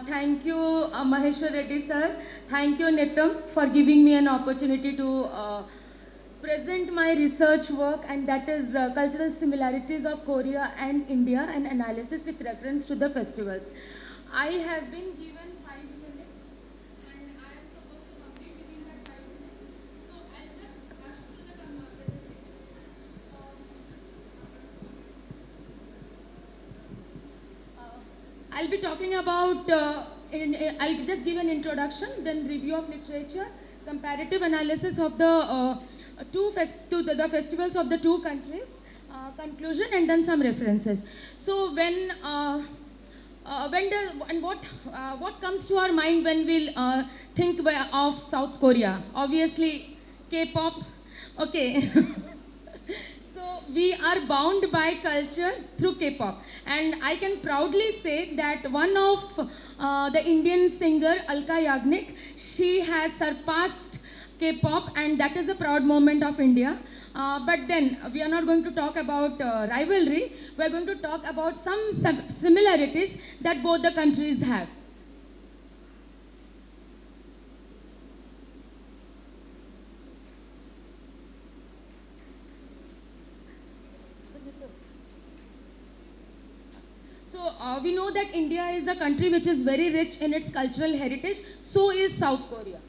Thank you, Maheshwar Reddy sir. Thank you, NITHM, for giving me an opportunity to present my research work, and that is cultural similarities of Korea and India, and analysis with reference to the festivals. I have been given 5 minutes, and I am supposed to complete within that 5 minutes. So I'll just rush through the presentation. I'll be talking about, I'll just give an introduction, then review of literature, comparative analysis of the the festivals of the two countries, conclusion, and then some references. So what comes to our mind when we think of South Korea? Obviously, K-pop. Okay. So we are bound by culture through K-pop, and I can proudly say that one of the Indian singer Alka Yagnik, she has surpassed K-pop, and that is a proud moment of India. But then we are not going to talk about rivalry. We are going to talk about some similarities that both the countries have. So we know that India is a country which is very rich in its cultural heritage. So is South Korea.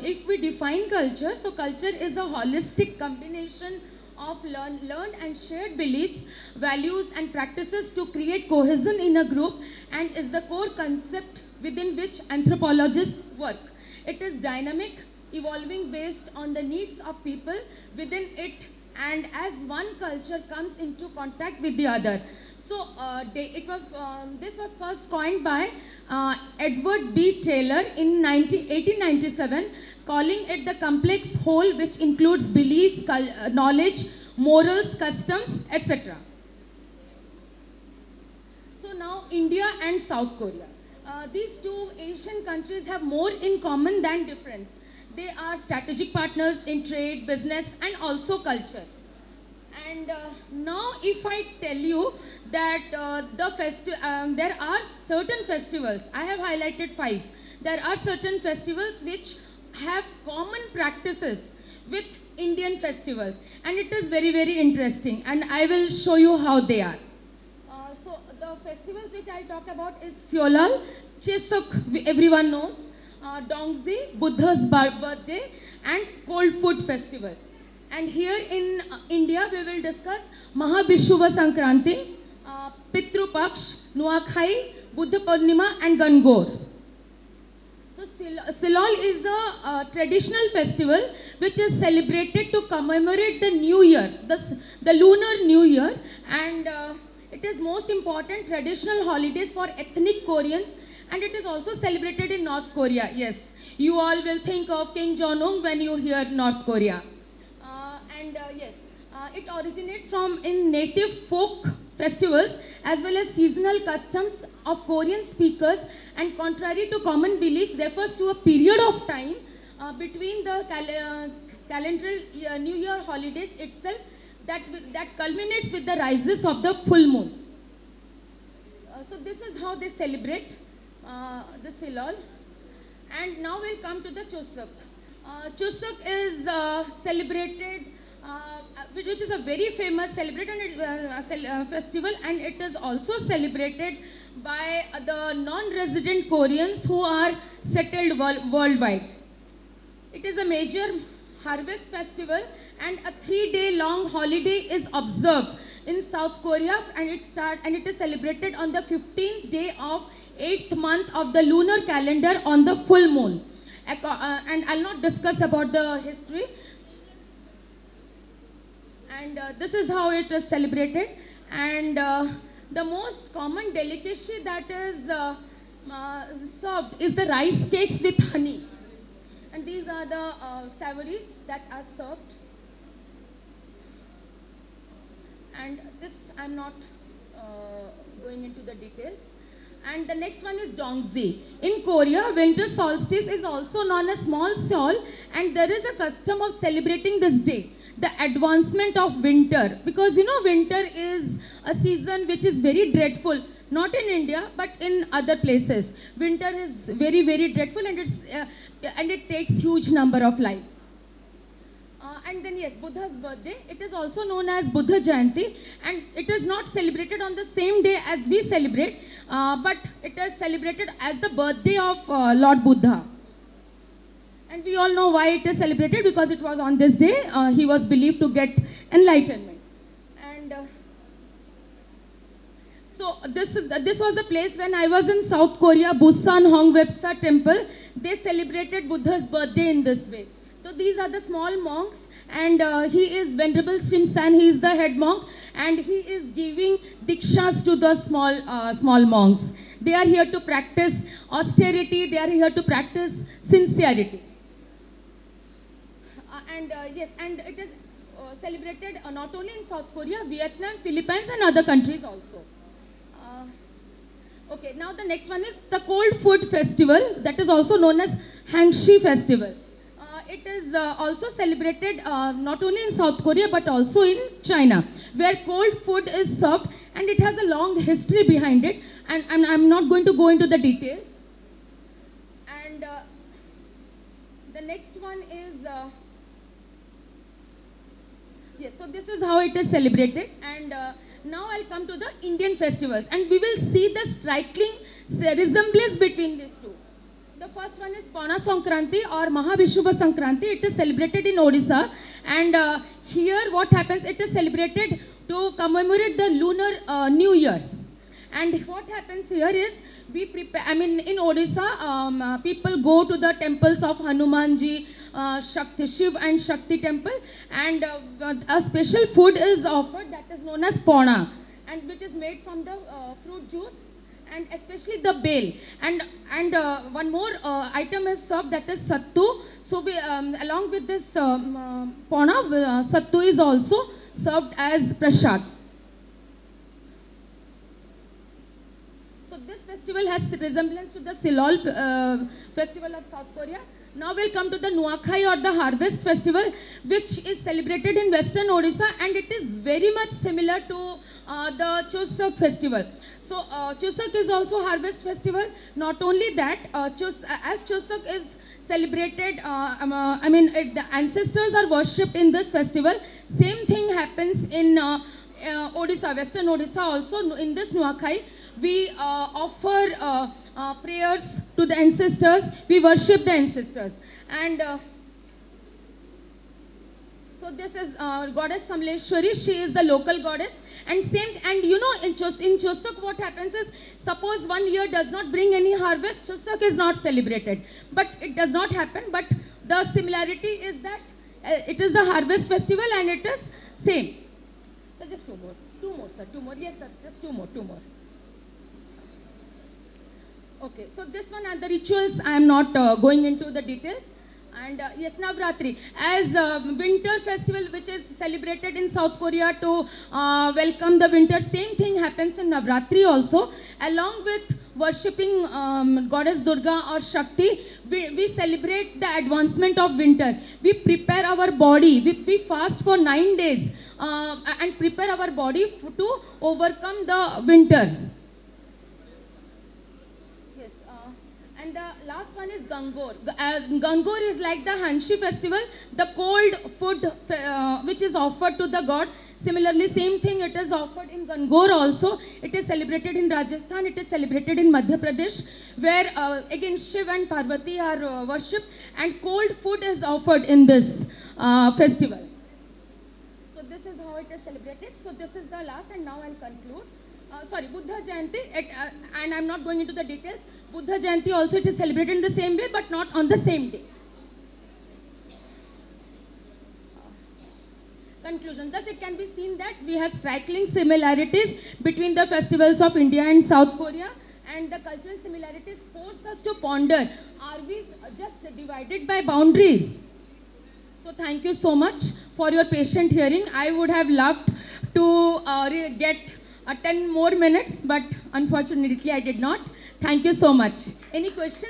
If we define culture, so culture is a holistic combination of learned and shared beliefs, values and practices to create cohesion in a group, and is the core concept within which anthropologists work. It is dynamic, evolving based on the needs of people within it, and as one culture comes into contact with the other. So this was first coined by Edward B. Taylor in 1897, calling it the complex whole which includes beliefs, knowledge, morals, customs, etc. So now India and South Korea. These two Asian countries have more in common than difference. They are strategic partners in trade, business, and also culture. And now if I tell you that there are certain festivals, I have highlighted 5. There are certain festivals which have common practices with Indian festivals, and it is very, very interesting, and I will show you how they are. So the festivals which I talk about is Seolal, Chuseok, everyone knows, Dongzi, Buddha's birthday, and Cold Food Festival. And here in India, we will discuss Mahabhishuva Sankranti, Pitru Paksh, Nuakhai, Buddha Purnima, and Gangor. So Seolal is a traditional festival which is celebrated to commemorate the New Year, the Lunar New Year, and it is most important traditional holidays for ethnic Koreans, and it is also celebrated in North Korea. Yes, you all will think of Kim Jong-un when you hear North Korea. It originates from in native folk festivals as well as seasonal customs of Korean speakers, and contrary to common beliefs, refers to a period of time between the calendar New Year holidays itself that culminates with the rises of the full moon. So this is how they celebrate the Seolal. And now we'll come to the Chuseok. Chuseok is celebrated, which is a very famous celebrated festival, and it is also celebrated by the non-resident Koreans who are settled worldwide. It is a major harvest festival, and a 3-day long holiday is observed in South Korea, and it is celebrated on the 15th day of 8th month of the lunar calendar on the full moon. And I'll not discuss about the history. And this is how it is celebrated. And the most common delicacy that is served is the rice cakes with honey. And these are the savories that are served. And this I'm not going into the details. And the next one is Dongzi. In Korea, winter solstice is also known as Small Seol, and there is a custom of celebrating this day, the advancement of winter, because you know winter is a season which is very dreadful Not in India, but in other places. Winter is very, very dreadful, and it takes huge number of lives. And then yes, Buddha's birthday. It is also known as Buddha Jayanti, and it is not celebrated on the same day as we celebrate, but it is celebrated as the birthday of Lord Buddha. And we all know why it is celebrated, because it was on this day he was believed to get enlightenment. And so this was a place when I was in South Korea, Busan Hongwebsa temple. They celebrated Buddha's birthday in this way. So these are the small monks, and he is Venerable Shimsan. He is the head monk, and he is giving dikshas to the small monks. They are here to practice austerity. They are here to practice sincerity. Yes, and it is celebrated not only in South Korea, Vietnam, Philippines, and other countries also. Okay, now the next one is the Cold Food Festival, that is also known as Hangshi Festival. It is also celebrated not only in South Korea but also in China, where cold food is served, and it has a long history behind it, and I'm not going to go into the details. And the next one is, yes, so this is how it is celebrated. And now I'll come to the Indian festivals, and we will see the striking resemblance between these two. The first one is Pana Sankranti or Mahavishubha Sankranti. It is celebrated in Odisha, and here what happens, it is celebrated to commemorate the lunar new year. And what happens here is, we prepare, I mean in Odisha, people go to the temples of Hanumanji, Shakti, Shiv and Shakti temple, and a special food is offered that is known as Pana, and which is made from the fruit juice, and especially the bale, and one more item is served, that is sattu. So we, along with this pana, sattu is also served as prasad. So this festival has resemblance to the Silol festival of South Korea. Now we'll come to the Nuakhai or the harvest festival, which is celebrated in western Odisha, and it is very much similar to the Chusak festival. So Chusak is also harvest festival. Not only that, as Chusak is celebrated, I mean the ancestors are worshipped in this festival. Same thing happens in Odisha, western Odisha also. In this Nuakhai, we offer prayers to the ancestors. We worship the ancestors. And so this is goddess Samleshwari. She is the local goddess. And you know, in Chusak what happens is, suppose 1 year does not bring any harvest, Chusak is not celebrated. But it does not happen. But the similarity is that it is the harvest festival, and it is same. So just two more, sir, two more. Yes, sir, just two more. Okay, so this one are the rituals. I am not going into the details. And yes, Navratri, as winter festival which is celebrated in South Korea to welcome the winter, same thing happens in Navratri also. Along with worshipping goddess Durga or Shakti, we celebrate the advancement of winter. We prepare our body, we fast for 9 days and prepare our body to overcome the winter. And the last one is Gangor. Gangor is like the Hanshi festival, the cold food which is offered to the god. Similarly, same thing, it is offered in Gangor also. It is celebrated in Rajasthan, it is celebrated in Madhya Pradesh, where again Shiv and Parvati are worshipped, and cold food is offered in this festival. So this is how it is celebrated. So this is the last, and now I'll conclude. Sorry, Buddha Jayanti, and I'm not going into the details. Buddha Jayanti also, it is celebrated in the same way, but not on the same day. Conclusion. Thus, it can be seen that we have striking similarities between the festivals of India and South Korea, and the cultural similarities force us to ponder, are we just divided by boundaries? So, thank you so much for your patient hearing. I would have loved to get 10 more minutes, but unfortunately I did not. Thank you so much. Any questions?